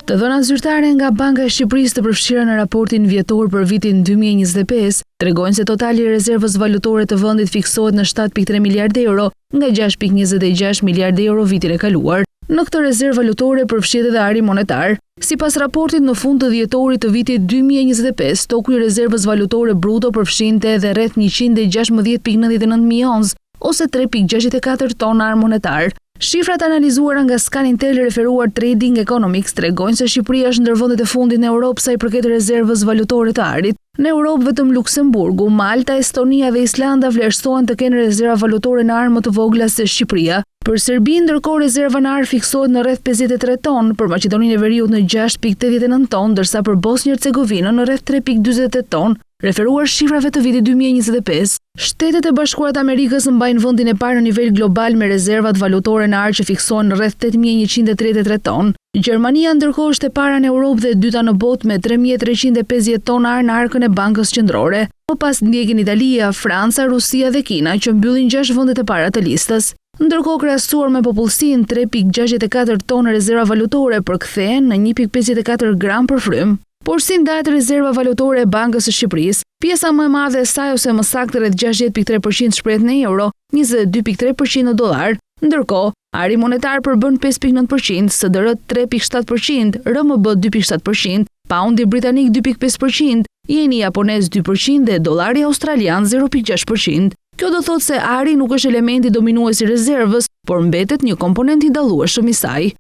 Të dhënat zyrtare nga Banka e Shqipërisë të përfshira në raportin vjetor për vitin 2025 tregojnë se totali i rezervës valutore të vendit fiksohet në 7.3 miliardë euro nga 6.26 miliardë euro vitin e kaluar. Në këtë rezervë valutore përfshihet edhe ari monetar. Sipas raportit, në fund të dhjetorit të vitit 2025, stoku i rezervës valutore bruto përfshinte edhe rreth 116.99 mijë onz ose 3.64 ton ar monetar. Shifrat analizuara nga Scanintel referuar Trading Economics tregojnë se Shqipëria është ndër vendet e fundit në Europë sa i përket rezervës valutore të arit. Në Europë vetëm Luksemburgu, Malta, Estonia dhe Islanda vlerësohen të kenë rezerva valutore në ar më të vogla se Shqipëria. Për Serbinë, ndërkohë rezerva në ar fiksohet në rreth 53 ton, për Maqedoninë e Veriut në 6.89 ton, ndërsa për Bosnjë-Hercegovinën në rreth 3.48 ton. Referuar shifrave të vitit 2025, Shtetet e Bashkuara të Amerikës mbajnë vendin e parë në nivel global me rezervat valutore në ar që fiksohen në rreth 8.133 ton. Gjermania ndërkohë është e para në Europë dhe e dyta në botë me 3.350 ton ar në arkën e Bankës Qendrore. Më pas ndjekin Italia, Franca, Rusia dhe Kina që mbyllin 6 vendet e para të listës. Ndërkohë krahasuar me popullsinë, 3.64 ton rezerva valutore përkthehen në 1.54 gram për frym. Por si ndahet rezerva valutore e Bankës së Shqipërisë, pjesa më e madhe e saj ose më saktë rreth 60.3% shprehet në euro, 22.3% në dollar, ndërkohë ari monetar përbën 5.9%, SDR 3.7%, RMB 2.7%, paundi britanik 2.5%, ieni japonez 2% dhe dollari australian 0.6%. Kjo do thotë se ari nuk është elementi dominues i rezervës, por mbetet një komponent i dallueshëm i saj.